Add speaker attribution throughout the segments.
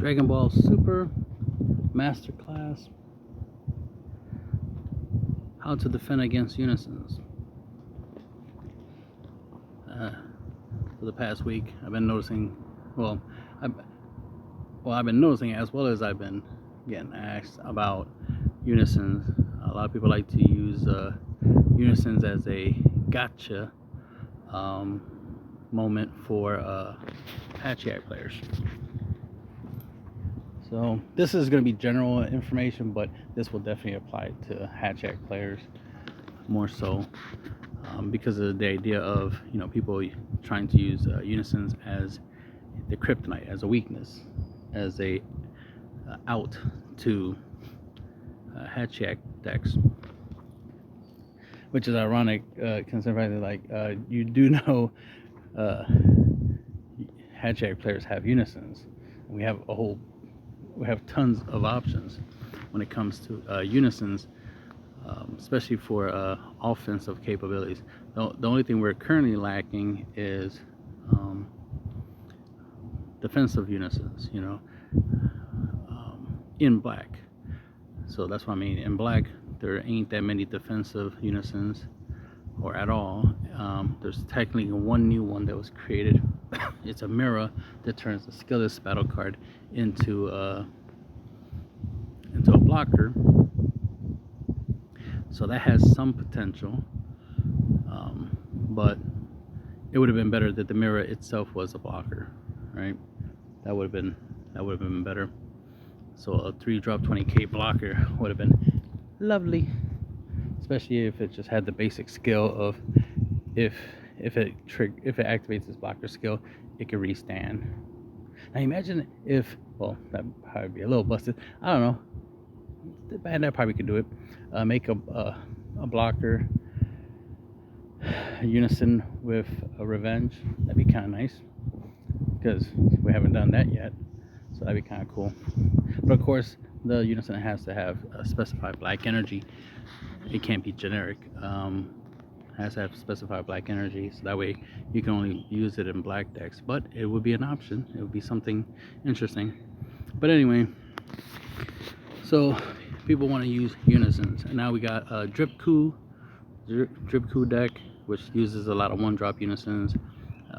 Speaker 1: Dragon Ball Super Masterclass. How to defend against Unisons. For the past week, I've been noticing. I've been noticing, as well as I've been getting asked about Unisons. A lot of people like to use Unisons as a gotcha moment for Hatchiac players. So this is going to be general information, but this will definitely apply to Hatchiac players more so, because of the idea of people trying to use Unisons as the kryptonite, as a weakness, as a out to Hatchiac decks, which is ironic, considering you do know Hatchiac players have Unisons. We have tons of options when it comes to Unisons, especially for offensive capabilities. The only thing we're currently lacking is defensive Unisons, in black. So that's what I mean. In black, there ain't that many defensive Unisons, or at all. There's technically one new one that was created. It's a mirror that turns the skillless battle card into a blocker. So that has some potential, but it would have been better that the mirror itself was a blocker, right? That would have been better. So a 3-drop 20k blocker would have been lovely, especially if it just had the basic skill of if it activates this blocker skill, it can restand. Now imagine if, that'd probably be a little busted. I don't know. That probably could do it. Make a blocker Unison with a revenge. That'd be kind of nice, because we haven't done that yet. So that'd be kind of cool. But of course, the Unison has to have a specified black energy. It can't be generic. Has to have specified black energy, so that way you can only use it in black decks. But it would be an option. It would be something interesting. But anyway, so people want to use Unisons, and now we got a Drip Coup deck, which uses a lot of 1-drop Unisons.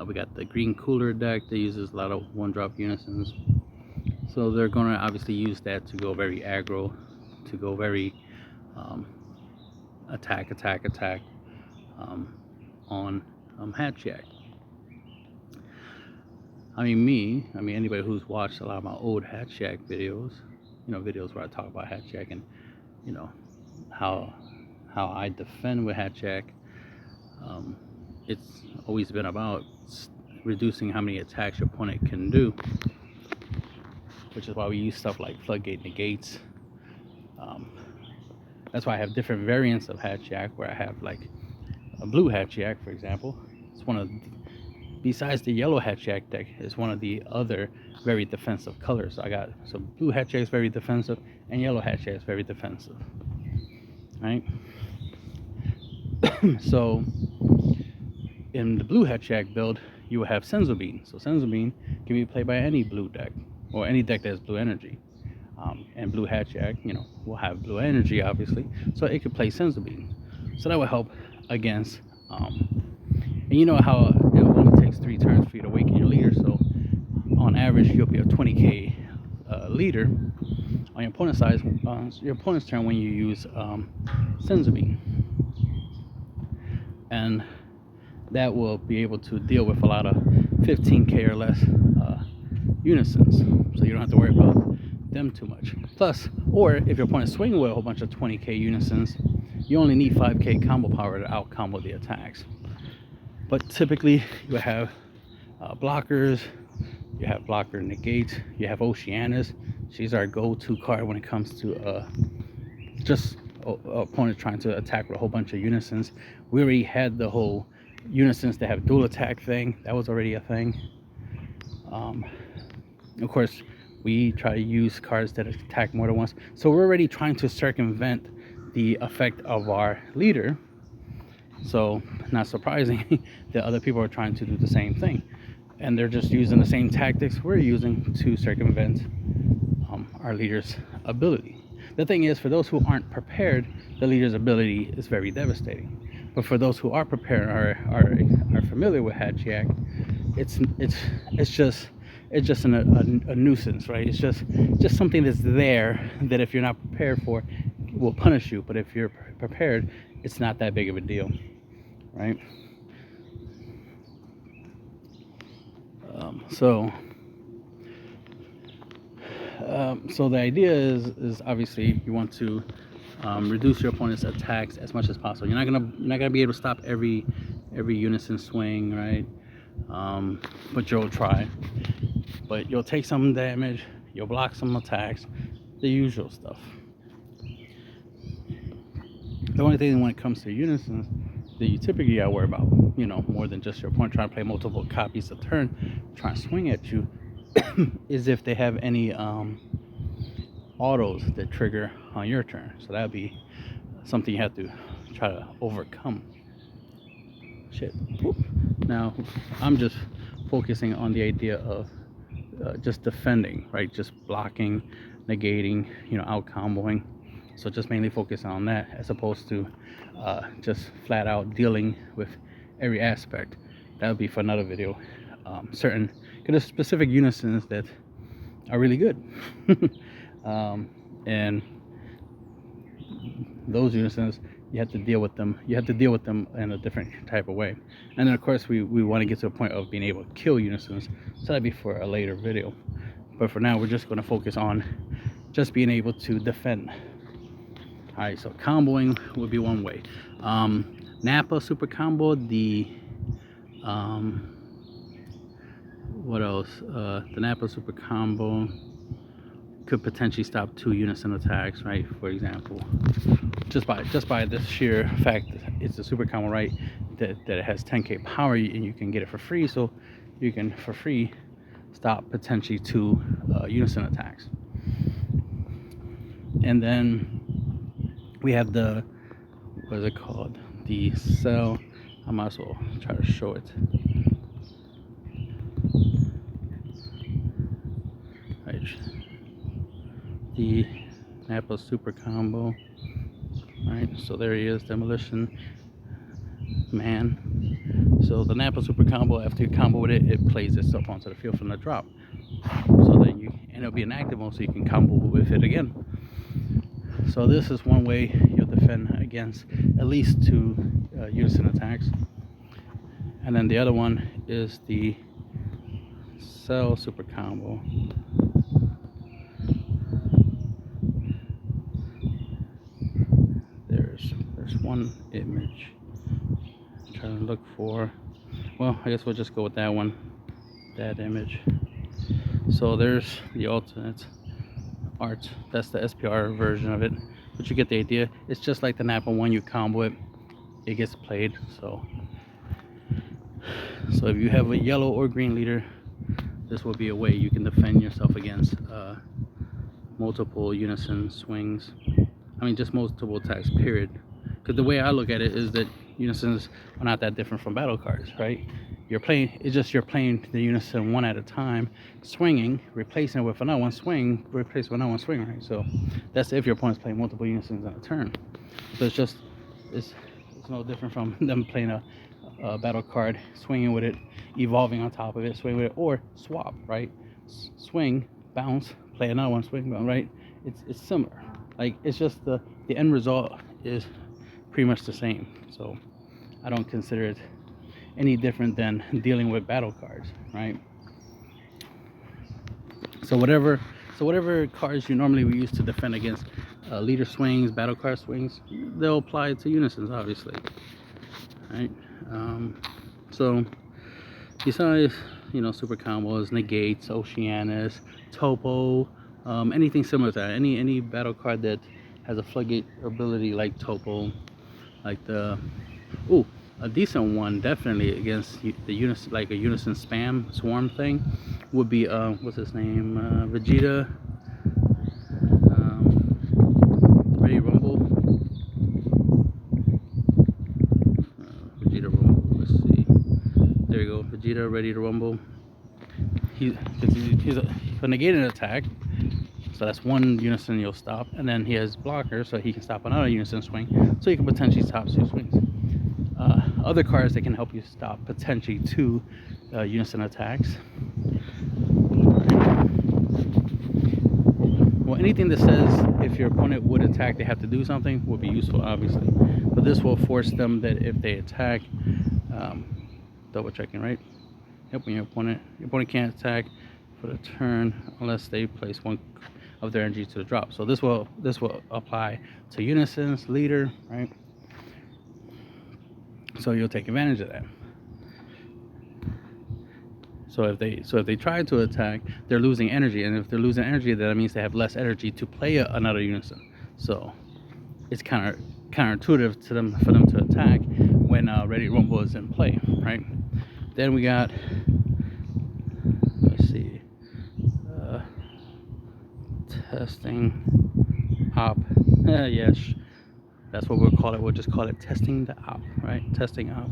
Speaker 1: We got the Green Cooler deck that uses a lot of 1-drop Unisons. So they're going to obviously use that to go very aggro, to go very attack on Hatchiac. Anybody who's watched a lot of my old Hatchiac videos, videos where I talk about Hatchiac and how I defend with Hatchiac, it's always been about reducing how many attacks your opponent can do, which is why we use stuff like Floodgate Negates. That's why I have different variants of Hatchiac, where I have like a blue Hatchiac, for example. It's besides the yellow Hatchiac deck, is one of the other very defensive colors. So blue Hatchiac is very defensive, and yellow Hatchiac is very defensive, right? So in the blue Hatchiac build, you will have Senzu Bean. So Senzu Bean can be played by any blue deck, or any deck that has blue energy. And blue Hatchiac, will have blue energy, obviously, so it could play Senzu Bean. So that will help against, and you know how it only takes 3 turns for you to awaken your leader. So on average, you'll be a 20k leader on your opponent's side, your opponent's turn, when you use Senzu Bean, and that will be able to deal with a lot of 15k or less Unisons, so you don't have to worry about them too much. Plus, or if your opponent's swinging with a whole bunch of 20k Unisons, you only need 5k combo power to out combo the attacks. But typically you have blockers, you have blocker negates, you have Oceanus. She's our go-to card when it comes to just opponent trying to attack with a whole bunch of Unisons. We already had the whole Unisons that have dual attack thing. That was already a thing. Of course, we try to use cards that attack more than once. So we're already trying to circumvent the effect of our leader. So not surprising that other people are trying to do the same thing, and they're just using the same tactics we're using to circumvent our leader's ability. The thing is, for those who aren't prepared, the leader's ability is very devastating. But for those who are prepared, are familiar with Hatchiac, it's just a nuisance, right? It's just something that's there that if you're not prepared for, will punish you. But if you're prepared, it's not that big of a deal, right? So the idea is obviously you want to reduce your opponent's attacks as much as possible. You're not gonna be able to stop every unison swing, right? But you'll try. But you'll take some damage. You'll block some attacks, the usual stuff. The only thing when it comes to unisons that you typically gotta worry about, more than just your opponent trying to play multiple copies a turn, trying to swing at you, is if they have any autos that trigger on your turn. So that'd be something you have to try to overcome. Shit. Now I'm just focusing on the idea of just defending, right? Just blocking, negating, out comboing. So just mainly focus on that as opposed to just flat out dealing with every aspect. That would be for another video. Because there's specific unisons that are really good. And those unisons, you have to deal with them. You have to deal with them in a different type of way. And then of course we want to get to a point of being able to kill unisons. So that'd be for a later video. But for now, we're just going to focus on just being able to defend. All right, so comboing would be one way. Napa super combo, what else? The Napa super combo could potentially stop 2 unison attacks, right? For example, just by the sheer fact that it's a super combo, right? That it has 10k power and you can get it for free, so you can for free stop potentially 2 unison attacks. And then we have the, what is it called? The cell. I might as well try to show it. Right. The Napa super combo. Right. So there he is, Demolition Man. So the Napa super combo, after you combo with it, it plays itself onto the field from the drop. So then it'll be an active mode, so you can combo with it again. So this is one way you'll defend against at least 2 unison attacks. And then the other one is the Cell super combo. There's one image I'm trying to look for. Well, I guess we'll just go with that one, that image. So there's the alternate art. That's the SPR version of it, but you get the idea. It's just like the Napa one. You combo it, it gets played. So if you have a yellow or green leader, this will be a way you can defend yourself against multiple unison swings. I mean, just multiple attacks, period. Because the way I look at it is that unisons are not that different from battle cards, right? You're playing the unison one at a time, swinging, replacing it with another one, swing, replace with another one, swing, right? So that's if your opponent's playing multiple unisons on a turn. So it's no different from them playing a battle card, swinging with it, evolving on top of it, swing with it, or swap, right? Swing, bounce, play another one, swing, bounce, right? It's similar. Like, it's just the end result is pretty much the same. So I don't consider it any different than dealing with battle cards, right? So whatever cards you normally would use to defend against leader swings, battle card swings, they'll apply to unisons, obviously, right? So besides super combos, negates, Oceanus, Topo, anything similar to that, any battle card that has a floodgate ability like Topo, like a decent one definitely against the unison, like a unison spam swarm thing, would be what's his name, Vegeta, Ready Rumble, Vegeta Rumble. Let's see, there you go, Vegeta Ready to Rumble. He's a negated attack, So that's one unison you'll stop, and then he has blockers, so he can stop another unison swing, so you can potentially stop 2 swings. Other cards that can help you stop potentially 2 unison attacks. Well, anything that says if your opponent would attack, they have to do something would be useful, obviously. But this will force them that if they attack, double checking, right? Yep, when your opponent can't attack for the turn unless they place 1 of their energy to the drop. So this will apply to unisons, leader, right? So you'll take advantage of that. So if they try to attack, they're losing energy, and if they're losing energy, that means they have less energy to play another unison. So it's counterintuitive to them for them to attack when Ready Rumble is in play, right? Then we got, let's see, testing op. Yes, that's what we'll call it. We'll just call it testing the op, right? Testing op.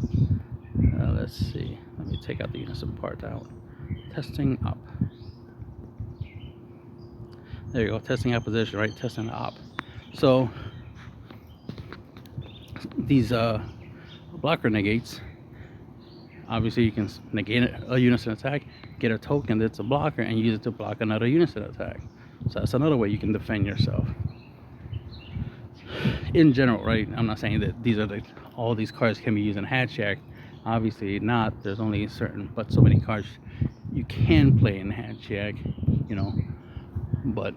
Speaker 1: Let's see. Let me take out the unison part out. Testing op. There you go. Testing opposition, right? Testing the op. So these blocker negates. Obviously, you can negate a unison attack, get a token that's a blocker, and use it to block another unison attack. So that's another way you can defend yourself. In general, right? I'm not saying that all these cards can be used in Hatchiac. Obviously not. There's only so many cards you can play in Hatchiac, you know. But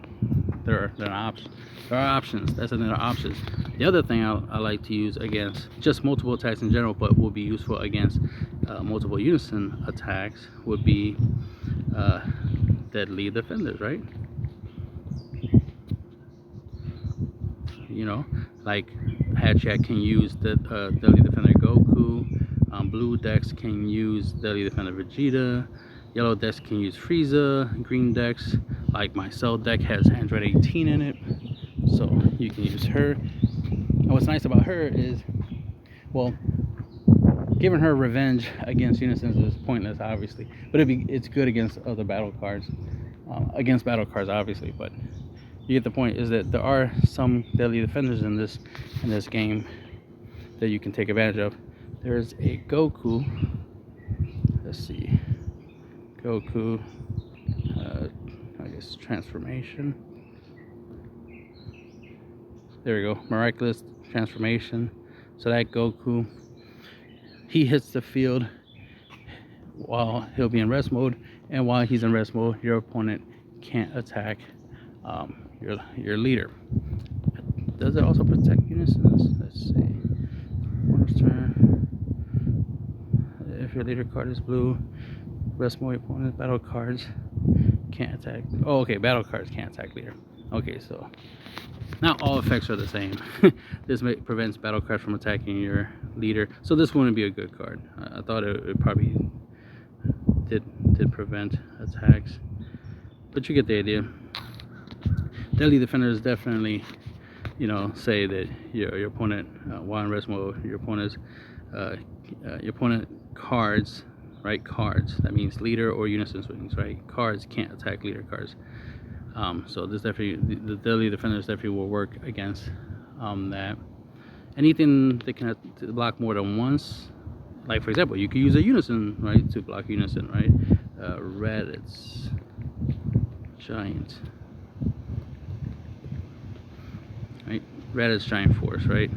Speaker 1: there are options. That's another option. The other thing I like to use against just multiple attacks in general, but will be useful against multiple unison attacks, would be deadly defenders, right? You know, like Hatchiac can use the Deadly Defender Goku, blue decks can use Deadly Defender Vegeta, yellow decks can use Frieza, green decks, like my Cell deck, has Android 18 in it, so you can use her. And what's nice about her is, well, giving her revenge against unisons is pointless, obviously, but it's good against other battle cards, obviously, but you get the point. Is that there are some deadly defenders in this game that you can take advantage of. There's a Goku. Let's see, Goku. I guess transformation. There we go. Miraculous Transformation. So that Goku, he hits the field while he'll be in rest mode, and while he's in rest mode, your opponent can't attack your leader. Does it also protect unisons? Let's see. First turn, if your leader card is blue, rest mode opponent battle cards can't attack. Oh, okay, battle cards can't attack leader. Okay, so not all effects are the same. This prevents battle cards from attacking your leader, so this wouldn't be a good card. I thought it probably did prevent attacks, but you get the idea. Deadly defenders definitely, you know, say that your opponent, while in rest mode, your opponent cards, right? Cards. That means leader or unison swings, right? Cards can't attack leader cards. So this definitely, the deadly defenders definitely will work against that. Anything that can block more than once, like for example, you could use a unison, right, to block unison, right? Reddit's giant. Right, Reddit's Giant Force, right?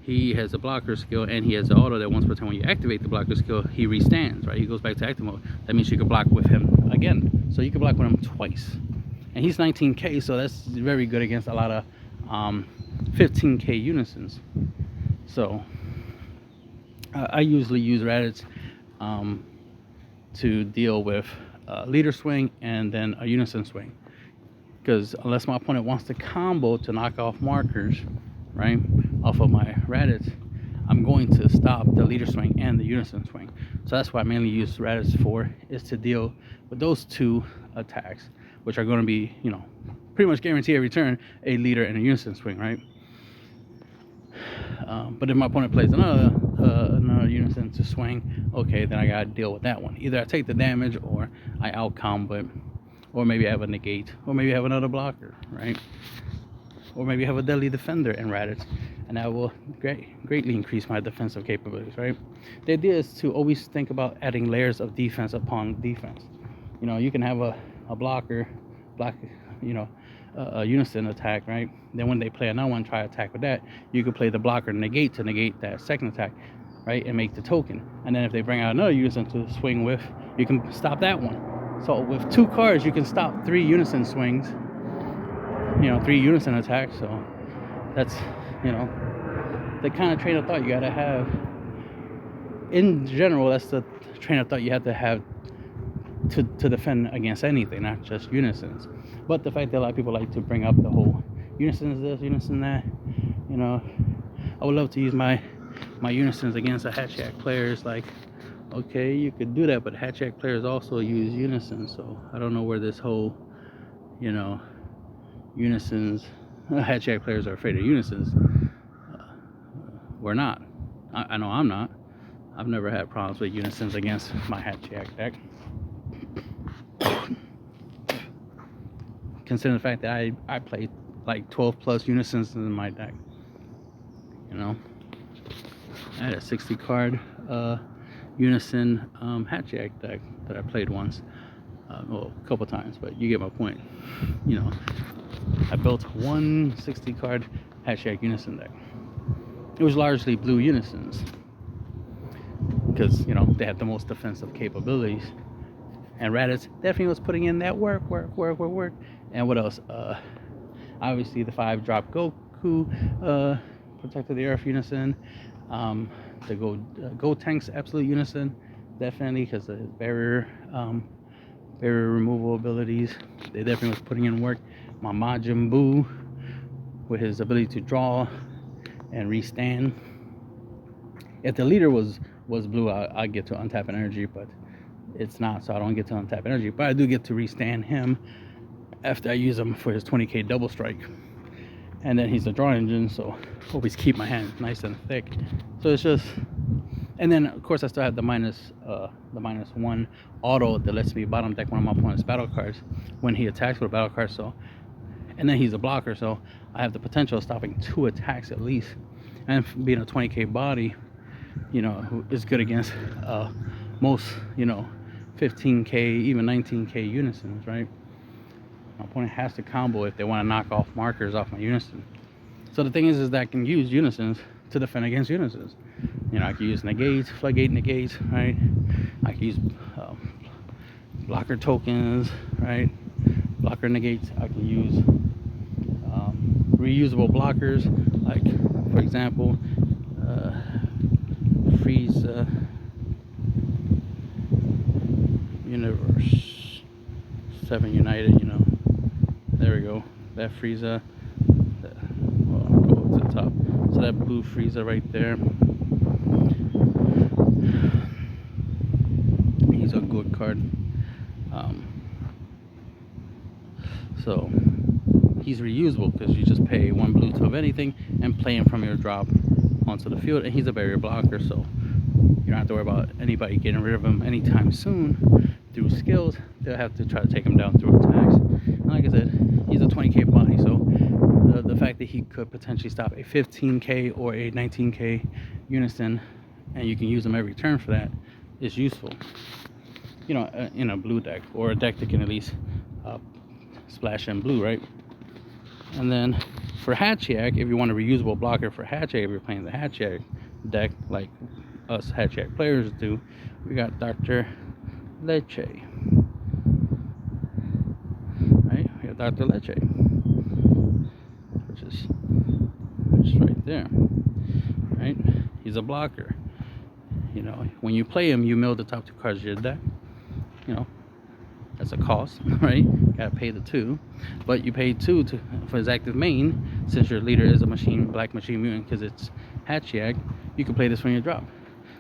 Speaker 1: He has a blocker skill, and he has the auto that once per turn when you activate the blocker skill, he restands, right? He goes back to active mode. That means you can block with him again. So you can block with him twice. And he's 19k, so that's very good against a lot of 15k unisons. So I usually use Reddit's to deal with leader swing and then a unison swing. Because unless my opponent wants to combo to knock off markers, right, off of my Raditz, I'm going to stop the leader swing and the unison swing. So that's what I mainly use Raditz for, is to deal with those two attacks, which are going to be, you know, pretty much guarantee every turn a leader and a unison swing, right? But if my opponent plays another unison to swing, okay, then I gotta deal with that one. Either I take the damage or I out combo it or maybe I have a negate, or maybe I have another blocker, right? Or maybe I have a deadly defender and Raditz, and that will greatly increase my defensive capabilities, right? The idea is to always think about adding layers of defense upon defense. You know, you can have a blocker, a unison attack, right? Then when they play another one, try to attack with that, you could play the blocker negate to negate that second attack, right? And make the token. And then if they bring out another unison to swing with, you can stop that one. So with 2 cards, you can stop 3 unison swings, 3 unison attacks. So that's, the kind of train of thought you gotta have. In general, that's the train of thought you have to have to defend against anything, not just unisons. But the fact that a lot of people like to bring up the whole unisons this, unison that, I would love to use my unisons against the Hatchiac players. Like, okay, you could do that, but Hatchiac players also use unisons, so I don't know where this whole, unisons, Hatchiac players are afraid of unisons. We're not. I know I'm not. I've never had problems with unisons against my Hatchiac deck. Considering the fact that I played like 12 plus unisons in my deck. I had a 60 card unison Hatchiac deck that I played once. Well, a couple times, but you get my point. I built one 60 card Hatchiac unison deck. It was largely blue unisons because they had the most defensive capabilities, and Raditz definitely was putting in that work. And what else? Obviously the 5-drop Goku protected the Earth unison. The Go Tank's absolute unison, definitely, because of his barrier removal abilities. They definitely was putting in work. My Majin Buu with his ability to draw and restand. If the leader was blue, I get to untap energy, but it's not, so I don't get to untap energy. But I do get to restand him after I use him for his 20k double strike. And then he's a draw engine, so always keep my hand nice and thick. So it's just, and then of course I still have the -1 auto that lets me bottom deck one of my opponent's battle cards when he attacks with a battle card. So, and then he's a blocker, so I have the potential of stopping 2 attacks at least. And being a 20k body, who is good against most 15k, even 19k unisons, right? My opponent has to combo if they want to knock off markers off my unison. So the thing is that I can use unisons to defend against unisons. I can use negates, floodgate negates, right? I can use blocker tokens, right? Blocker negates. I can use reusable blockers, like for example, Frieza, Universe 7 United. There we go. That Frieza. I'll go to the top. So that blue Frieza right there. He's a good card. So he's reusable because you just pay 1 blue to of anything and play him from your drop onto the field, and he's a barrier blocker, so you don't have to worry about anybody getting rid of him anytime soon through skills. They'll have to try to take him down through attacks. And like I said, he's a 20k body, so the fact that he could potentially stop a 15k or a 19k unison, and you can use him every turn for that, is useful. In a blue deck, or a deck that can at least splash in blue, right? And then for Hatchiac, if you want a reusable blocker for Hatchiac, if you're playing the Hatchiac deck like us Hatchiac players do, we got Dr. Leche. Right? We got Dr. Leche, which is right there. Right? He's a blocker. When you play him, you mill the top 2 cards of your deck. That's a cost, right? Gotta pay the 2, but you pay 2 for his active main. Since your leader is a black machine mutant, because it's Hatchiac, you can play this from your drop.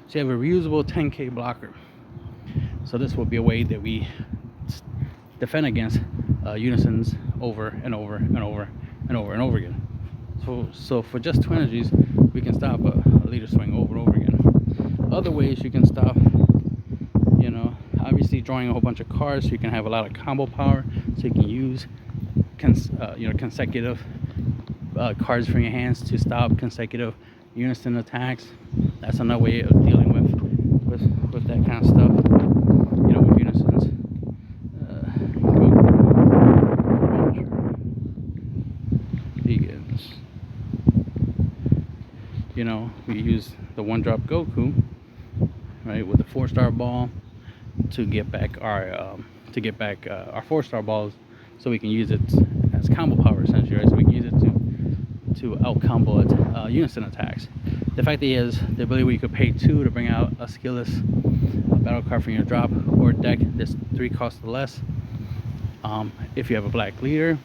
Speaker 1: So you have a reusable 10k blocker. So this will be a way that we defend against unisons over and over and over and over and over again. So for just 2 energies, we can stop a leader swing over and over again. Other ways you can stop, obviously drawing a whole bunch of cards so you can have a lot of combo power, so you can use consecutive cards from your hands to stop consecutive unison attacks. That's another way of dealing with that kind of stuff, with unisons. Begins. We use the 1-drop Goku, right, with the 4-star ball to get back our 4-star balls, so we can use it as combo power essentially, right? So we can use it to out combo unison attacks. The fact that he has the ability where you could pay 2 to bring out a skillless battle card from your drop or deck that's 3 costs or less. If you have a black leader,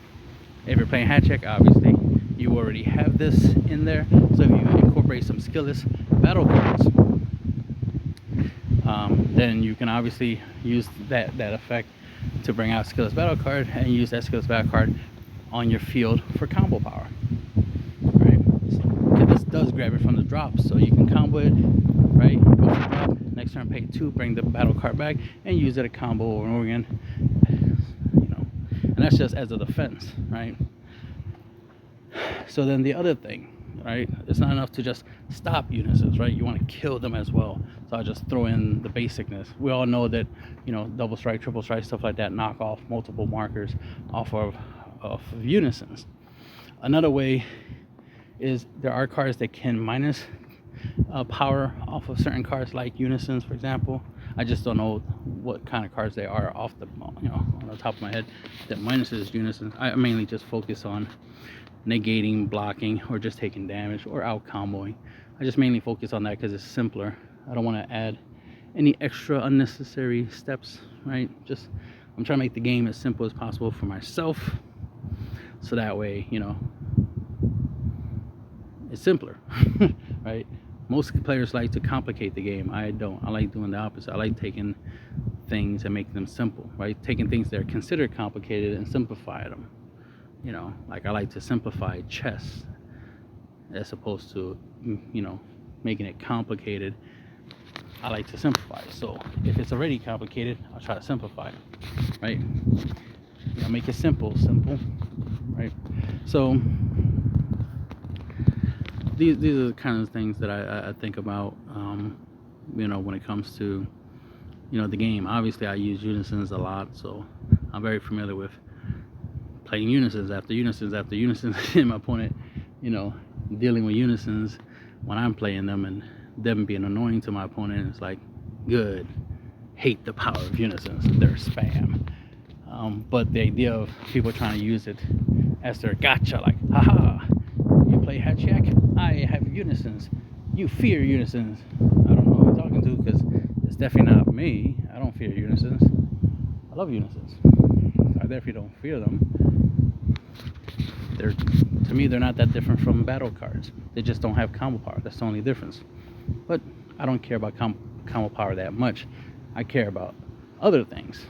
Speaker 1: if you're playing Hatchiac, obviously you already have this in there. So if you incorporate some skillless battle cards, then you can obviously use that effect to bring out skillless battle card and use that skillless battle card on your field for combo power. Right? So this does grab it from the drop, so you can combo it, right? Go for the drop, next turn pay 2, bring the battle card back, and use it a combo over and over again. And that's just as a defense, right? So then the other thing, right? It's not enough to just stop unisons, right? You want to kill them as well. So I'll just throw in the basicness. We all know that, double strike, triple strike, stuff like that knock off multiple markers off of unisons. Another way is there are cards that can minus power off of certain cards, like unisons, for example. I just don't know what kind of cards they are off the, on the top of my head that minuses unisons. I mainly just focus on negating, blocking, or just taking damage, or out comboing. I just mainly focus on that because it's simpler. I don't want to add any extra unnecessary steps, right? I'm trying to make the game as simple as possible for myself, so that way, it's simpler, right? Most players like to complicate the game. I don't. I like doing the opposite. I like taking things and making them simple, right? Taking things that are considered complicated and simplify them. Like I like to simplify chess as opposed to, making it complicated. I like to simplify it. So if it's already complicated, I'll try to simplify it, right? Make it simple, right? So these are the kind of things that I think about, when it comes to, the game. Obviously, I use unisons a lot, so I'm very familiar with playing unisons after unisons after unisons, and my opponent, dealing with unisons when I'm playing them, and them being annoying to my opponent. It's like, good. Hate the power of unisons. They're spam. But the idea of people trying to use it as their gotcha, like, haha, you play Hatchiac? I have unisons. You fear unisons. I don't know who I'm talking to, because it's definitely not me. I don't fear unisons. I love unisons. I definitely don't fear them. To me, they're not that different from battle cards. They just don't have combo power. That's the only difference. But I don't care about combo power that much. I care about other things,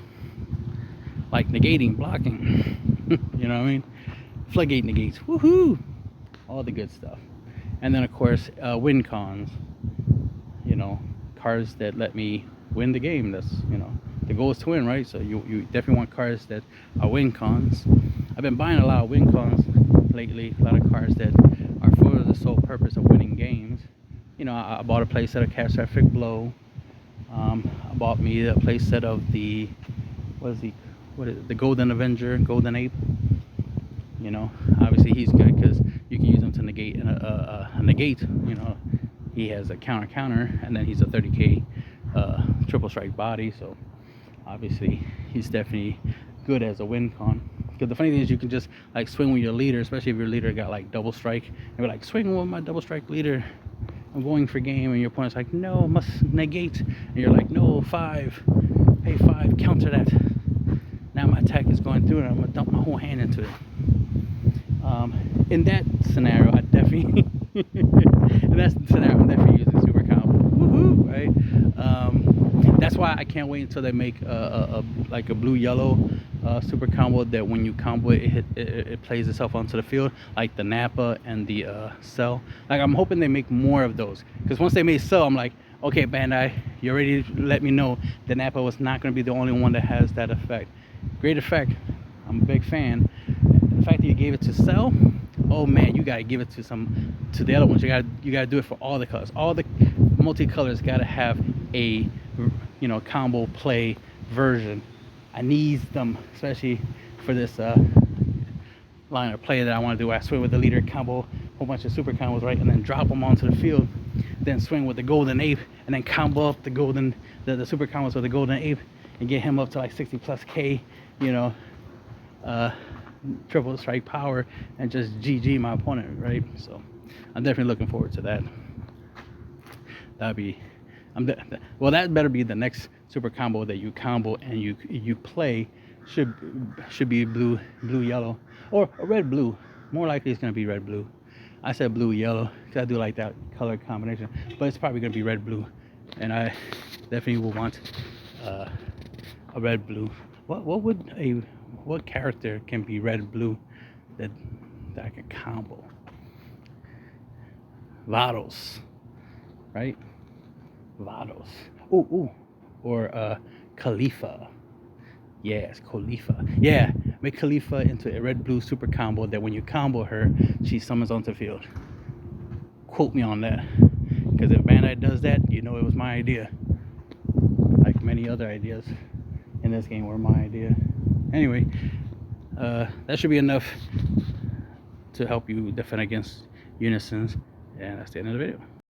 Speaker 1: like negating, blocking. You know what I mean? Floodgate negates. Woohoo! All the good stuff. And then, of course, win cons. Cards that let me win the game. That's, the goal is to win, right? So you definitely want cards that are win cons. I've been buying a lot of win cons lately. A lot of cards that are for the sole purpose of winning games. I bought a playset of Catastrophic Blow. I bought me a playset of the the Golden Avenger, Golden Ape. Obviously he's good because you can use him to negate a negate. He has a counter, and then he's a 30k triple strike body. So obviously he's definitely good as a win con. Because the funny thing is, you can just like swing with your leader, especially if your leader got like double strike, and be like, swing with my double strike leader. I'm going for game, and your opponent's like, no, must negate, and you're like, no, 5, pay 5, counter that. Now my attack is going through, and I'm gonna dump my whole hand into it. In that scenario, I definitely, I'm definitely using super combo. Woohoo, right? That's why I can't wait until they make a blue-yellow super combo that when you combo it, it plays itself onto the field, like the Nappa and the Cell. Like, I'm hoping they make more of those, because once they made Cell, I'm like, Okay, Bandai, you already let me know that Nappa was not going to be the only one that has that effect. Great effect. I'm a big fan. The fact that you gave it to Cell, oh man, you gotta give it to the other ones. You gotta do it for all the colors. All the multicolors gotta have a combo play version. I need them, especially for this line of play that I want to do. I swing with the leader combo, a whole bunch of super combos, right, and then drop them onto the field. Then swing with the golden ape, and then combo up the super combos with the golden ape, and get him up to like 60 plus K, triple strike power, and just GG my opponent, right? So I'm definitely looking forward to that. Well, that better be the next super combo that you combo and you play. Should be blue yellow or red blue. More likely it's gonna be red blue. I said blue yellow because I do like that color combination, but it's probably gonna be red blue, and I definitely will want a red blue. What character can be red blue that I can combo? Vados, right? Vados. Ooh. Or Khalifa. Yes, Khalifa. Yeah, make Khalifa into a red blue super combo that when you combo her, she summons onto the field. Quote me on that. Because if Bandai does that, you know it was my idea. Like many other ideas in this game were my idea. Anyway, that should be enough to help you defend against Unisons. And that's the end of the video.